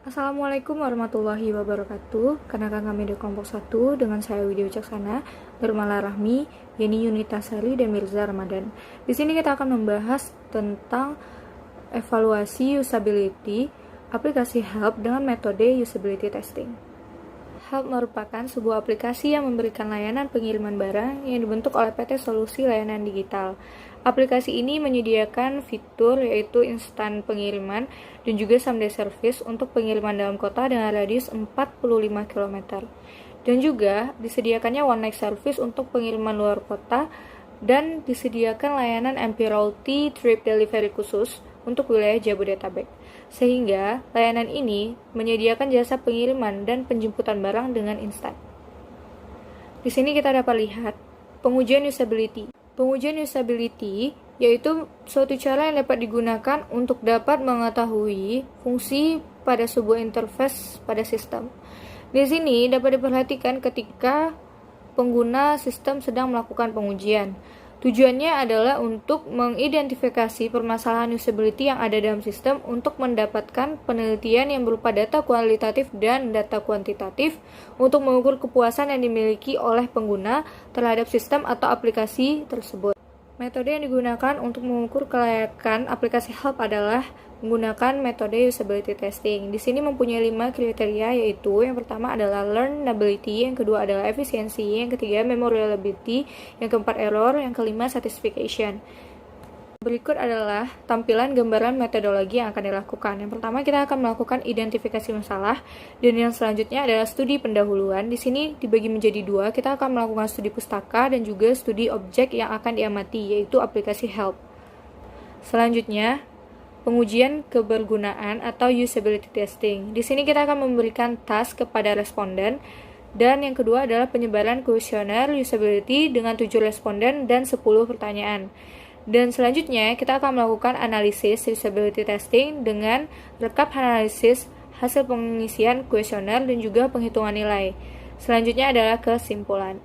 Assalamualaikum warahmatullahi wabarakatuh. Kenakan kami di kelompok 1 dengan saya Widya Wicaksana, Nurmala Rahmi, Yeni Yunita Sari, dan Mirza Ramadan. Di sini kita akan membahas tentang evaluasi usability aplikasi Help dengan metode usability testing. Help merupakan sebuah aplikasi yang memberikan layanan pengiriman barang yang dibentuk oleh PT Solusi Layanan Digital. Aplikasi ini menyediakan fitur yaitu instan pengiriman dan juga same-day service untuk pengiriman dalam kota dengan radius 45 km. Dan juga disediakannya one night service untuk pengiriman luar kota dan disediakan layanan MP Routi Trip Delivery khusus untuk wilayah Jabodetabek. Sehingga layanan ini menyediakan jasa pengiriman dan penjemputan barang dengan instan. Di sini kita dapat lihat pengujian usability. Pengujian usability yaitu suatu cara yang dapat digunakan untuk dapat mengetahui fungsi pada sebuah interface pada sistem. Di sini dapat diperhatikan ketika pengguna sistem sedang melakukan pengujian. Tujuannya adalah untuk mengidentifikasi permasalahan usability yang ada dalam sistem untuk mendapatkan penelitian yang berupa data kualitatif dan data kuantitatif untuk mengukur kepuasan yang dimiliki oleh pengguna terhadap sistem atau aplikasi tersebut. Metode yang digunakan untuk mengukur kelayakan aplikasi Help adalah menggunakan metode usability testing. Di sini mempunyai 5 kriteria, yaitu yang pertama adalah learnability, yang kedua adalah efisiensi, yang ketiga memoriality, yang keempat error, yang kelima satisfaction. Berikut adalah tampilan gambaran metodologi yang akan dilakukan. Yang pertama kita akan melakukan identifikasi masalah, dan yang selanjutnya adalah studi pendahuluan. Di sini dibagi menjadi dua, kita akan melakukan studi pustaka dan juga studi objek yang akan diamati, yaitu aplikasi Help. Selanjutnya, pengujian kebergunaan atau usability testing. Di sini kita akan memberikan task kepada responden, dan yang kedua adalah penyebaran kuesioner usability dengan 7 responden dan 10 pertanyaan. Dan selanjutnya kita akan melakukan analisis usability testing dengan rekap analisis hasil pengisian kuesioner dan juga penghitungan nilai. Selanjutnya adalah kesimpulan.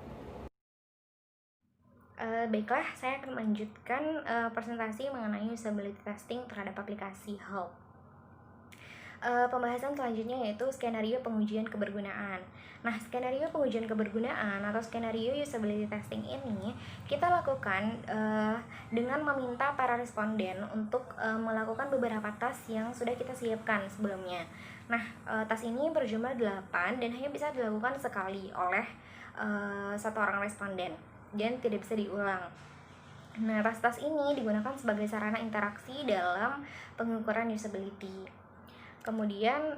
Baiklah, saya akan melanjutkan presentasi mengenai usability testing terhadap aplikasi Help. Pembahasan selanjutnya yaitu skenario pengujian kebergunaan. Nah, skenario pengujian kebergunaan atau skenario usability testing ini kita lakukan dengan meminta para responden untuk melakukan beberapa task yang sudah kita siapkan sebelumnya. Nah, task ini berjumlah 8 dan hanya bisa dilakukan sekali oleh satu orang responden dan tidak bisa diulang. Nah, tas-tas ini digunakan sebagai sarana interaksi dalam pengukuran usability. Kemudian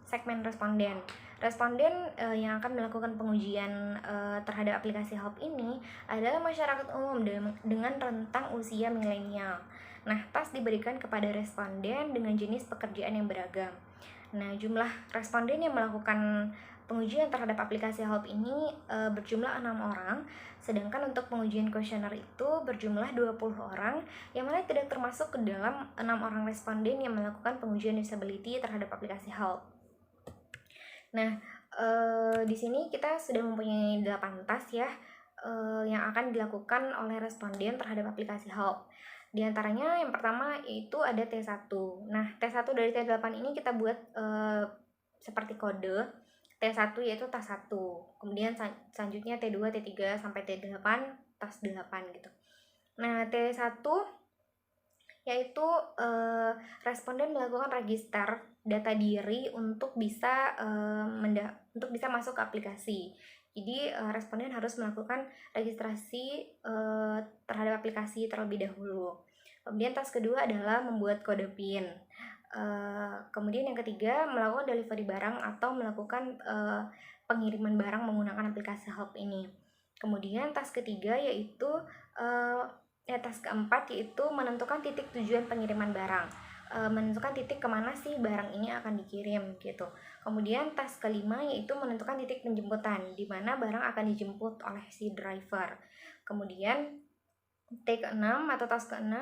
segmen responden. Responden yang akan melakukan pengujian terhadap aplikasi Help ini adalah masyarakat umum dengan rentang usia milenial. Nah, task diberikan kepada responden dengan jenis pekerjaan yang beragam. Nah, jumlah responden yang melakukan pengujian terhadap aplikasi Help ini berjumlah 6 orang, sedangkan untuk pengujian kuesioner itu berjumlah 20 orang, yang mana tidak termasuk ke dalam 6 orang responden yang melakukan pengujian usability terhadap aplikasi Help. Nah, di sini kita sudah mempunyai 8 task ya, yang akan dilakukan oleh responden terhadap aplikasi Help. Di antaranya yang pertama itu ada T1. Nah, T1 dari T8 ini kita buat seperti kode. T1 yaitu task 1. Kemudian selanjutnya T2, T3 sampai T8, task 8 gitu. Nah, T1 yaitu responden melakukan register data diri untuk bisa masuk ke aplikasi. Jadi responden harus melakukan registrasi terhadap aplikasi terlebih dahulu. Kemudian task kedua adalah membuat kode PIN. Kemudian yang ketiga melakukan delivery barang atau melakukan pengiriman barang menggunakan aplikasi Help ini. Kemudian task ketiga yaitu task keempat yaitu menentukan titik tujuan pengiriman barang, menentukan titik kemana sih barang ini akan dikirim gitu. Kemudian task kelima yaitu menentukan titik penjemputan di mana barang akan dijemput oleh si driver. Kemudian T6 atau task ke-6,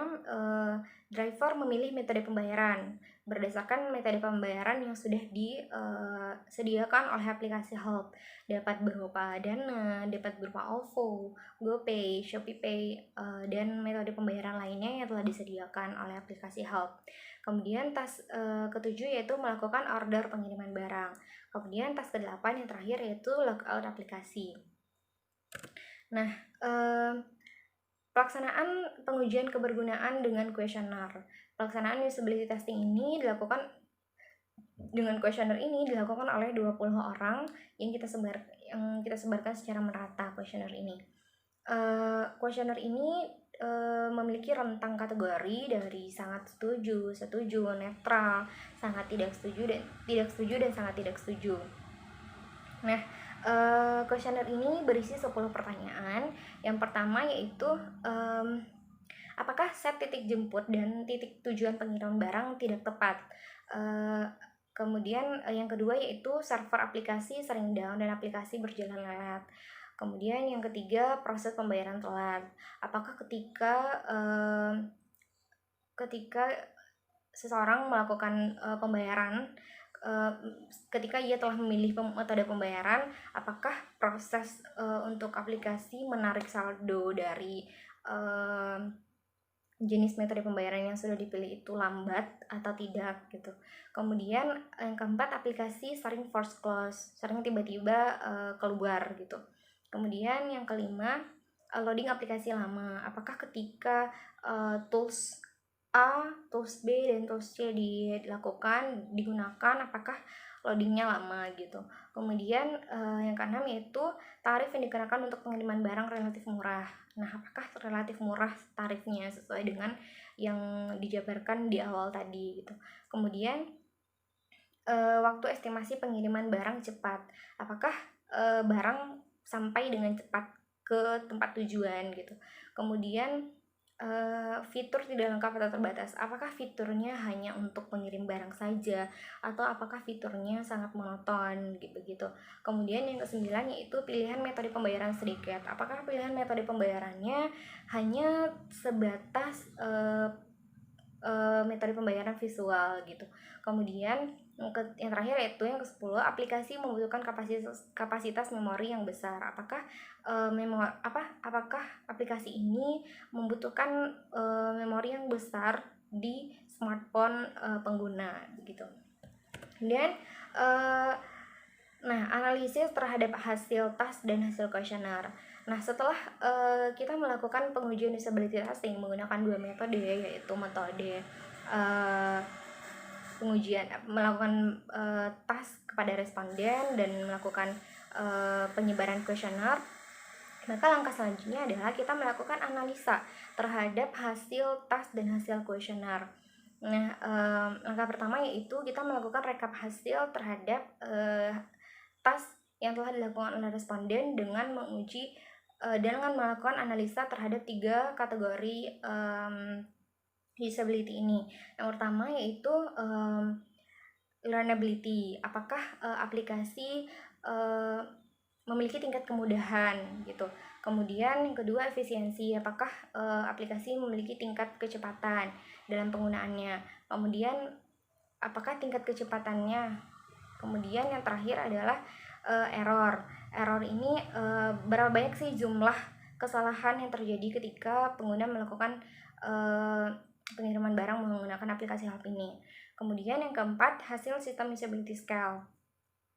driver memilih metode pembayaran berdasarkan metode pembayaran yang sudah disediakan oleh aplikasi Help. Dapat berupa Dana, dapat berupa OVO, GoPay, ShopeePay, dan metode pembayaran lainnya yang telah disediakan oleh aplikasi Help. Kemudian task ke-7 yaitu melakukan order pengiriman barang. Kemudian task ke-8 yang terakhir yaitu logout aplikasi. Nah, pelaksanaan pengujian kebergunaan dengan kuesioner. Pelaksanaan usability testing ini dilakukan dengan kuesioner ini dilakukan oleh 20 orang yang kita sebarkan secara merata kuesioner ini. Kuesioner ini memiliki rentang kategori dari sangat setuju, netral, sangat tidak setuju dan sangat tidak setuju. Nah, kuesioner ini berisi 10 pertanyaan. Yang pertama yaitu apakah set titik jemput dan titik tujuan pengiriman barang tidak tepat? Kemudian yang kedua yaitu server aplikasi sering down dan aplikasi berjalan lelet. Kemudian yang ketiga, proses pembayaran telat. Apakah ketika seseorang melakukan pembayaran, ketika ia telah memilih metode pembayaran, apakah proses untuk aplikasi menarik saldo dari jenis metode pembayaran yang sudah dipilih itu lambat atau tidak gitu. Kemudian yang keempat, aplikasi sering force close, sering tiba-tiba keluar gitu. Kemudian yang kelima, loading aplikasi lama. Apakah ketika tools A, tools B, dan tools C digunakan, apakah loadingnya lama gitu. Kemudian yang keenam yaitu tarif yang dikenakan untuk pengiriman barang relatif murah. Nah, apakah relatif murah tarifnya sesuai dengan yang dijabarkan di awal tadi gitu. Kemudian waktu estimasi pengiriman barang cepat. Apakah barang sampai dengan cepat ke tempat tujuan gitu. Kemudian fitur tidak lengkap atau terbatas. Apakah fiturnya hanya untuk pengirim barang saja atau apakah fiturnya sangat monoton gitu. Kemudian yang ke-9 yaitu pilihan metode pembayaran sedikit. Apakah pilihan metode pembayarannya hanya sebatas metode pembayaran visual gitu. Kemudian yang terakhir yaitu yang ke-10, aplikasi membutuhkan kapasitas memori yang besar. Apakah apakah aplikasi ini membutuhkan memori yang besar di smartphone pengguna gitu. Kemudian analisis terhadap hasil task dan hasil kuesioner. Nah, setelah kita melakukan pengujian usability testing menggunakan 2 metode, yaitu metode melakukan task kepada responden dan melakukan penyebaran kuesioner, maka langkah selanjutnya adalah kita melakukan analisa terhadap hasil task dan hasil kuesioner. Nah, langkah pertama yaitu kita melakukan rekap hasil terhadap task yang telah dilakukan oleh responden dengan melakukan analisa terhadap 3 kategori usability ini. Yang pertama yaitu learnability. Apakah aplikasi memiliki tingkat kemudahan gitu. Kemudian yang kedua, efisiensi. Apakah aplikasi memiliki tingkat kecepatan dalam penggunaannya. Kemudian apakah tingkat kecepatannya. Kemudian yang terakhir adalah error. Error ini berapa banyak sih jumlah kesalahan yang terjadi ketika pengguna melakukan pengiriman barang menggunakan aplikasi Help ini. Kemudian yang keempat, hasil sistem usability scale.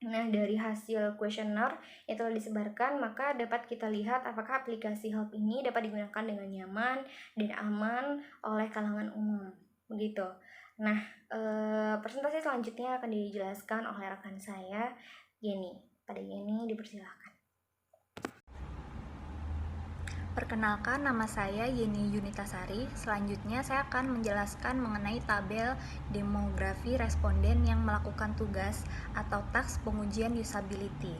Nah, dari hasil kuesioner yang telah disebarkan, maka dapat kita lihat apakah aplikasi Help ini dapat digunakan dengan nyaman dan aman oleh kalangan umum. Begitu. Nah, presentasi selanjutnya akan dijelaskan oleh rekan saya, Yeni. Pada Yeni dipersilakan. Perkenalkan, nama saya Yeni Yunitasari. Selanjutnya saya akan menjelaskan mengenai tabel demografi responden yang melakukan tugas atau task pengujian usability.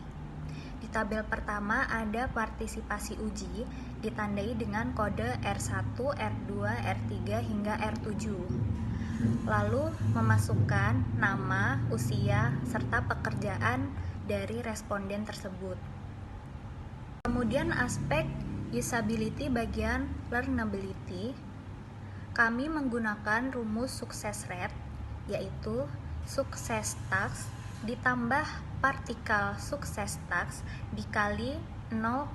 Di tabel pertama ada partisipasi uji, ditandai dengan kode R1, R2, R3 hingga R7. Lalu memasukkan nama, usia, serta pekerjaan dari responden tersebut. Kemudian aspek usability bagian learnability, kami menggunakan rumus sukses rate, yaitu sukses task ditambah partikel sukses task dikali 0,5,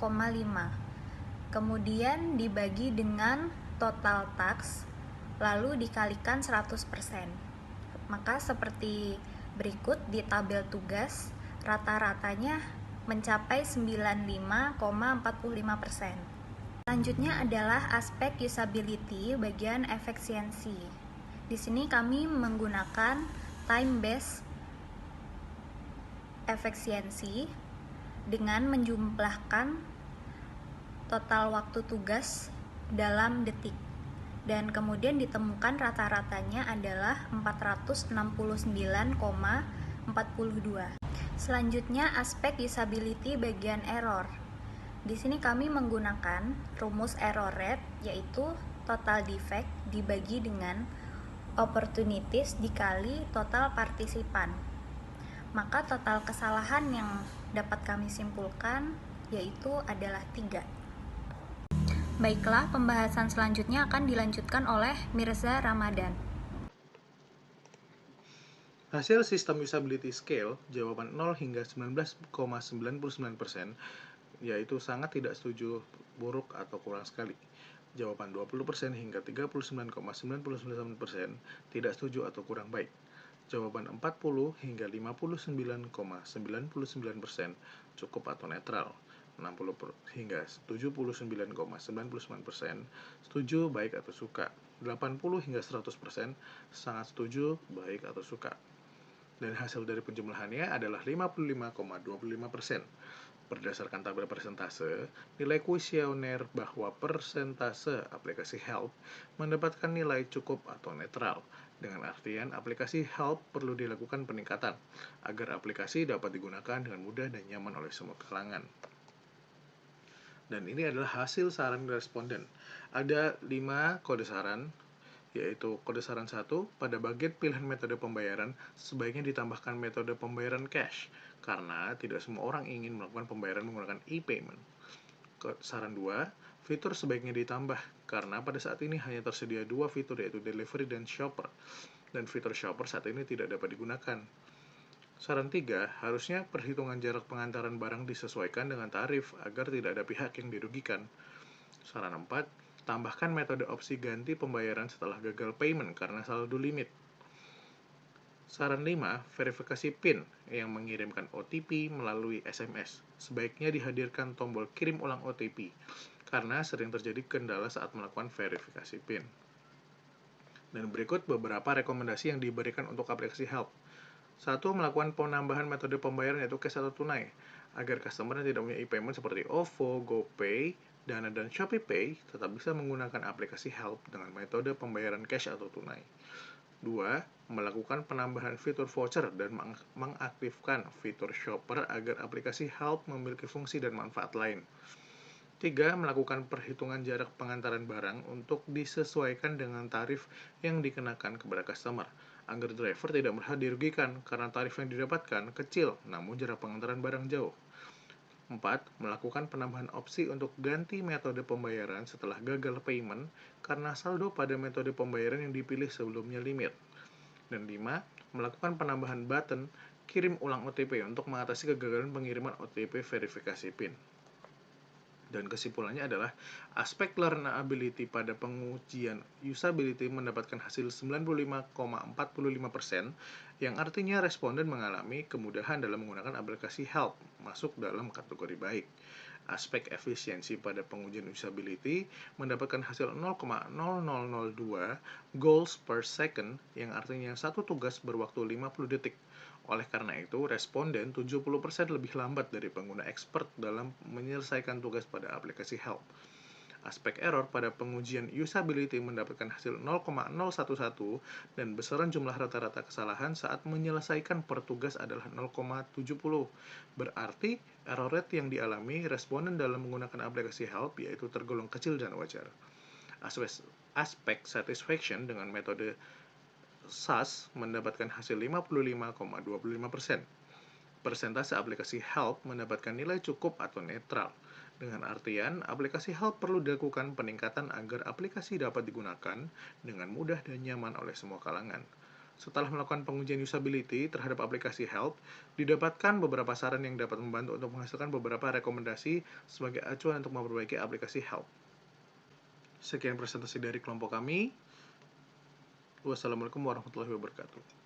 kemudian dibagi dengan total task, lalu dikalikan 100%. Maka seperti berikut di tabel tugas, rata-ratanya mencapai 95,45%. Selanjutnya adalah aspek usability bagian efisiensi. Di sini kami menggunakan time based efisiensi dengan menjumlahkan total waktu tugas dalam detik. Dan kemudian ditemukan rata-ratanya adalah 469,42. Selanjutnya aspek usability bagian error. Di sini kami menggunakan rumus error rate, yaitu total defect dibagi dengan opportunities dikali total partisipan. Maka total kesalahan yang dapat kami simpulkan yaitu adalah 3. Baiklah, pembahasan selanjutnya akan dilanjutkan oleh Mirza Ramadan. Hasil sistem usability scale, jawaban 0 hingga 19,99%, yaitu sangat tidak setuju, buruk atau kurang sekali. Jawaban 20% hingga 39,99%, tidak setuju atau kurang baik. Jawaban 40 hingga 59,99%, cukup atau netral. 60 hingga 79,99%, setuju, baik atau suka. 80 hingga 100%, sangat setuju, baik atau suka. Dan hasil dari penjumlahannya adalah 55,25%. Berdasarkan tabel persentase, nilai kuesioner bahwa persentase aplikasi Help mendapatkan nilai cukup atau netral, dengan artian aplikasi Help perlu dilakukan peningkatan agar aplikasi dapat digunakan dengan mudah dan nyaman oleh semua kalangan. Dan ini adalah hasil saran responden. Ada 5 kode saran, yaitu kode saran 1, pada bagian pilihan metode pembayaran sebaiknya ditambahkan metode pembayaran cash, karena tidak semua orang ingin melakukan pembayaran menggunakan e-payment. Saran 2, fitur sebaiknya ditambah, karena pada saat ini hanya tersedia 2 fitur, yaitu delivery dan shopper, dan fitur shopper saat ini tidak dapat digunakan. Saran 3, harusnya perhitungan jarak pengantaran barang disesuaikan dengan tarif agar tidak ada pihak yang dirugikan. Saran 4, tambahkan metode opsi ganti pembayaran setelah gagal payment karena saldo limit. Saran 5, verifikasi PIN yang mengirimkan OTP melalui SMS. Sebaiknya dihadirkan tombol kirim ulang OTP, karena sering terjadi kendala saat melakukan verifikasi PIN. Dan berikut beberapa rekomendasi yang diberikan untuk aplikasi Help. 1. Melakukan penambahan metode pembayaran yaitu cash atau tunai, agar customer yang tidak punya e-payment seperti OVO, GoPay, Dana, dan ShopeePay tetap bisa menggunakan aplikasi Help dengan metode pembayaran cash atau tunai. 2. Melakukan penambahan fitur voucher dan mengaktifkan fitur shopper agar aplikasi Help memiliki fungsi dan manfaat lain. 3. Melakukan perhitungan jarak pengantaran barang untuk disesuaikan dengan tarif yang dikenakan kepada customer, agar driver tidak merasa dirugikan karena tarif yang didapatkan kecil namun jarak pengantaran barang jauh. 4. Melakukan penambahan opsi untuk ganti metode pembayaran setelah gagal payment karena saldo pada metode pembayaran yang dipilih sebelumnya limit. Dan 5. Melakukan penambahan button kirim ulang OTP untuk mengatasi kegagalan pengiriman OTP verifikasi PIN. Dan kesimpulannya adalah aspek learnability pada pengujian usability mendapatkan hasil 95,45%, yang artinya responden mengalami kemudahan dalam menggunakan aplikasi Help, masuk dalam kategori baik. Aspek efisiensi pada pengujian usability mendapatkan hasil 0,0002 goals per second, yang artinya satu tugas berwaktu 50 detik. Oleh karena itu, responden 70% lebih lambat dari pengguna expert dalam menyelesaikan tugas pada aplikasi Help. Aspek error pada pengujian usability mendapatkan hasil 0,011 dan besaran jumlah rata-rata kesalahan saat menyelesaikan per tugas adalah 0,70. Berarti error rate yang dialami responden dalam menggunakan aplikasi Help yaitu tergolong kecil dan wajar. Aspek satisfaction dengan metode SAS mendapatkan hasil 55,25%. Persentase aplikasi Help mendapatkan nilai cukup atau netral, dengan artian aplikasi Help perlu dilakukan peningkatan agar aplikasi dapat digunakan dengan mudah dan nyaman oleh semua kalangan. Setelah melakukan pengujian usability terhadap aplikasi Help, didapatkan beberapa saran yang dapat membantu untuk menghasilkan beberapa rekomendasi sebagai acuan untuk memperbaiki aplikasi Help. Sekian presentasi dari kelompok kami. Wassalamualaikum warahmatullahi wabarakatuh.